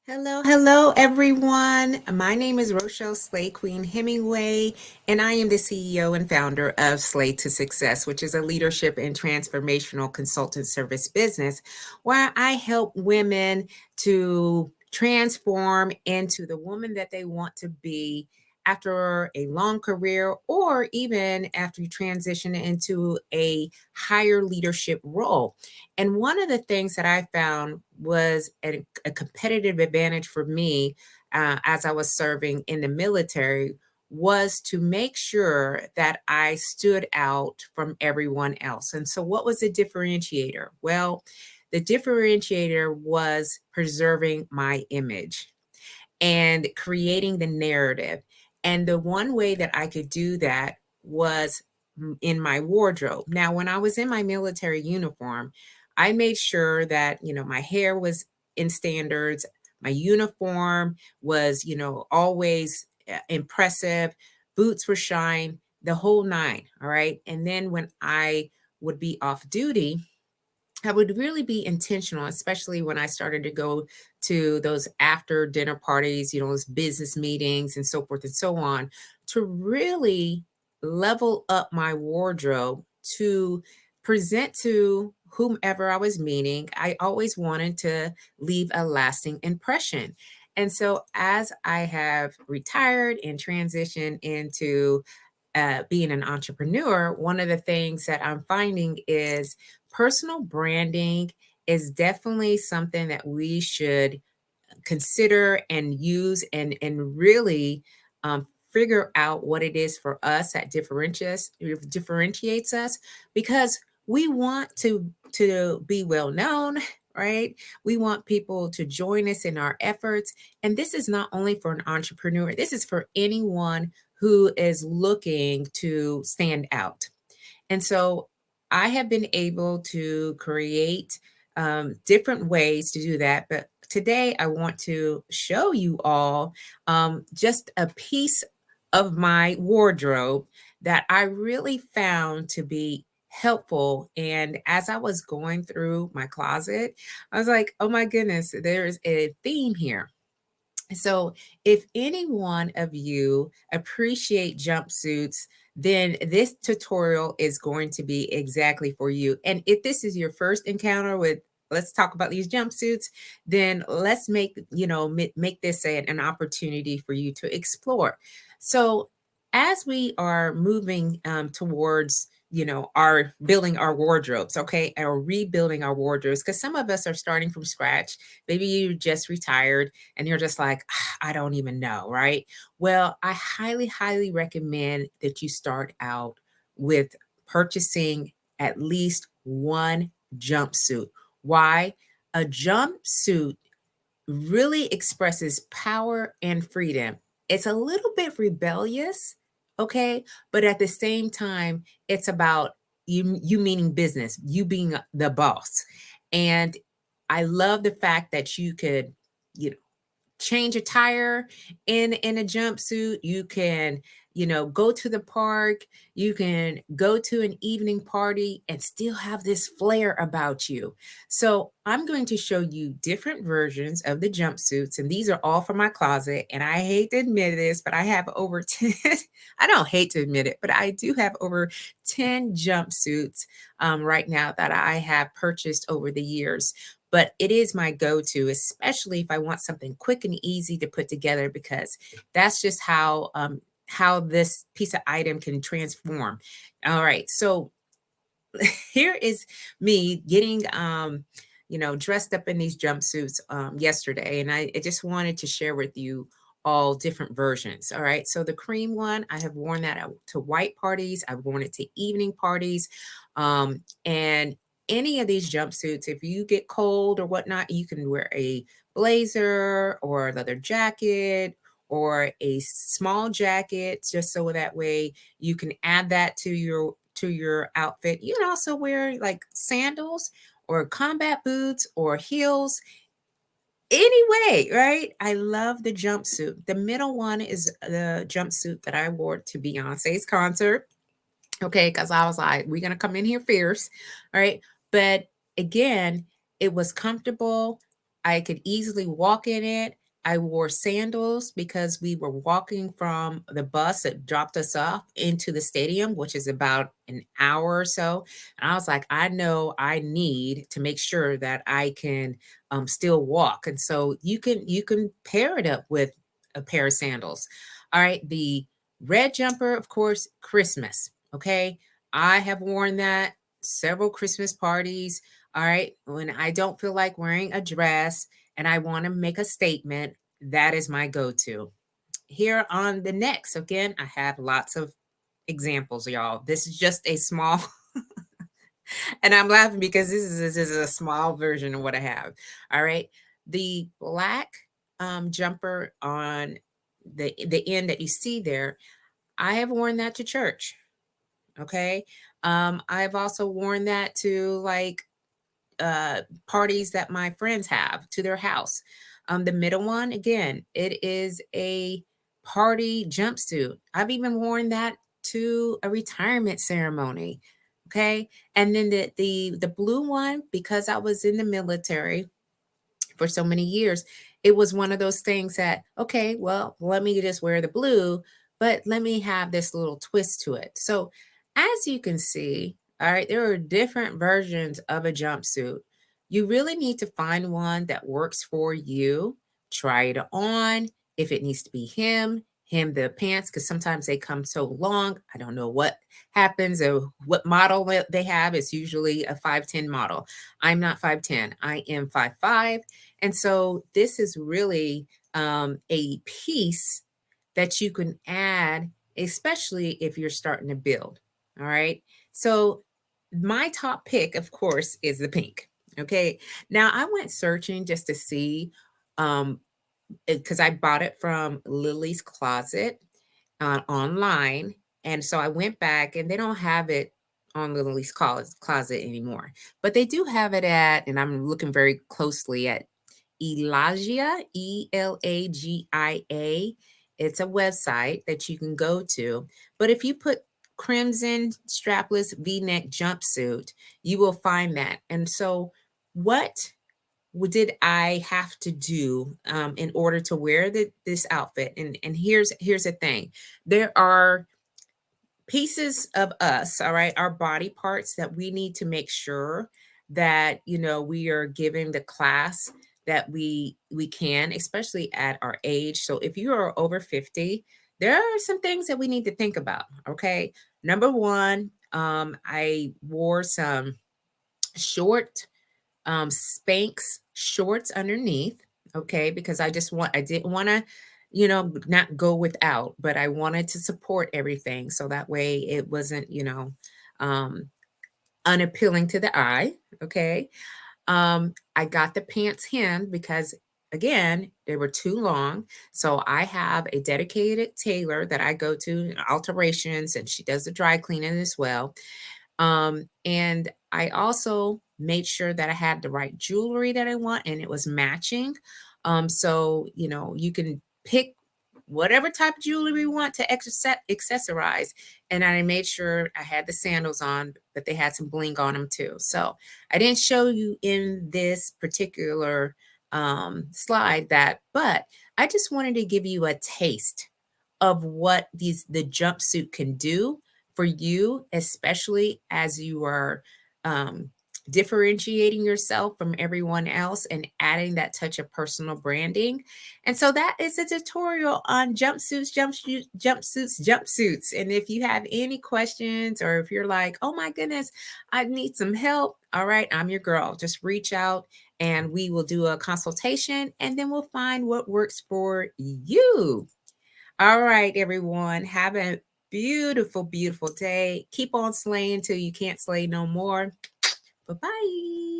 Hello, everyone. My name is Rochelle Slay Queen Hemingway, and I am the CEO and founder of Slay to Success, which is a leadership and transformational consultant service business where I help women to transform into the woman that they want to be after a long career or even after you transition into a higher leadership role. And one of the things that I found was a competitive advantage for me as I was serving in the military was to make sure that I stood out from everyone else. And so, what was the differentiator? Well, the differentiator was preserving my image and creating the narrative. And the one way that I could do that was in my wardrobe. Now, when I was in my military uniform, I made sure that, my hair was in standards, my uniform was, always impressive, boots were shine, the whole nine. All right. And then when I would be off duty, I would really be intentional, especially when I started to go to those after dinner parties, those business meetings and so forth and so on, to really level up my wardrobe to present to whomever I was meeting. I always wanted to leave a lasting impression. And so as I have retired and transitioned into being an entrepreneur, one of the things that I'm finding is personal branding is definitely something that we should consider and use and really figure out what it is for us that differentiates us because we want to be well known, right? We want people to join us in our efforts, and this is not only for an entrepreneur, this is for anyone who is looking to stand out. And so I have been able to create different ways to do that. But today I want to show you all just a piece of my wardrobe that I really found to be helpful. And as I was going through my closet, I was like, oh my goodness, there's a theme here. So, if any one of you appreciate jumpsuits, then this tutorial is going to be exactly for you. And if this is your first encounter with, let's talk about these jumpsuits, then let's make this an opportunity for you to explore. So, as we are moving towards our building our wardrobes, okay, or rebuilding our wardrobes, because some of us are starting from scratch. Maybe you just retired and you're just like, I don't even know, right? Well, I highly, highly recommend that you start out with purchasing at least one jumpsuit. Why? A jumpsuit really expresses power and freedom. It's a little bit rebellious, okay? But at the same time, it's about you meaning business, you being the boss. And I love the fact that you could, you know, change a tire in a jumpsuit. You can, go to the park, you can go to an evening party and still have this flair about you. So I'm going to show you different versions of the jumpsuits, and these are all from my closet. And I hate to admit this, but I have over 10. I don't hate to admit it, but I do have over 10 jumpsuits right now that I have purchased over the years. But it is my go-to, especially if I want something quick and easy to put together, because that's just how this piece of item can transform. All right, so here is me getting dressed up in these jumpsuits yesterday, and I just wanted to share with you all different versions. All right, so the cream one, I have worn that out to white parties, I've worn it to evening parties, and any of these jumpsuits, if you get cold or whatnot, you can wear a blazer or a leather jacket or a small jacket, just so that way you can add that to your outfit. You can also wear like sandals or combat boots or heels. Anyway, right? I love the jumpsuit. The middle one is the jumpsuit that I wore to Beyonce's concert. Okay, because I was like, we're gonna come in here fierce, all right? But again, it was comfortable. I could easily walk in it. I wore sandals because we were walking from the bus that dropped us off into the stadium, which is about an hour or so. And I was like, I know I need to make sure that I can still walk. And so you can pair it up with a pair of sandals. All right, the red jumper, of course, Christmas. Okay, I have worn that several Christmas parties. All right, when I don't feel like wearing a dress and I want to make a statement, that is my go to. Here on the next, again, I have lots of examples, y'all. This is just a small, and I'm laughing because this is a small version of what I have. All right. The black jumper on the end that you see there, I have worn that to church. Okay. I've also worn that to like parties that my friends have to their house. The middle one, again, it is a party jumpsuit. I've even worn that to a retirement ceremony. Okay. And then the blue one, because I was in the military for so many years, it was one of those things that, okay, well, let me just wear the blue, but let me have this little twist to it. So, as you can see, all right, there are different versions of a jumpsuit. You really need to find one that works for you. Try it on. If it needs to be hem the pants, because sometimes they come so long. I don't know what happens or what model they have. It's usually a 5'10" model. I'm not 5'10, I am 5'5". And so this is really a piece that you can add, especially if you're starting to build. All right. So my top pick, of course, is the pink. Okay. Now I went searching just to see, because I bought it from Lily's Closet online. And so I went back and they don't have it on Lily's Closet anymore, but they do have it at, and I'm looking very closely at Elagia, Elagia. It's a website that you can go to. But if you put crimson strapless V-neck jumpsuit, you will find that. And so, what did I have to do in order to wear this outfit? And here's the thing: there are pieces of us, all right, our body parts that we need to make sure that we are giving the class that we can, especially at our age. So if you are over 50, there are some things that we need to think about. Okay, number one, I wore some short Spanx shorts underneath, okay, because I didn't want to, not go without, but I wanted to support everything. So that way it wasn't, um, unappealing to the eye, okay. I got the pants hemmed because again, they were too long. So I have a dedicated tailor that I go to, alterations, and she does the dry cleaning as well. And I also made sure that I had the right jewelry that I want and it was matching. So, you can pick whatever type of jewelry you want to accessorize. And I made sure I had the sandals on, but they had some bling on them too. So I didn't show you in this particular slide that, but I just wanted to give you a taste of what the jumpsuit can do for you, especially as you are um, differentiating yourself from everyone else and adding that touch of personal branding. And so that is a tutorial on jumpsuits. And if you have any questions or if you're like, oh my goodness, I need some help, all right, I'm your girl. Just reach out and we will do a consultation and then we'll find what works for you. All right, everyone. Have a beautiful, beautiful day. Keep on slaying till you can't slay no more. Bye bye.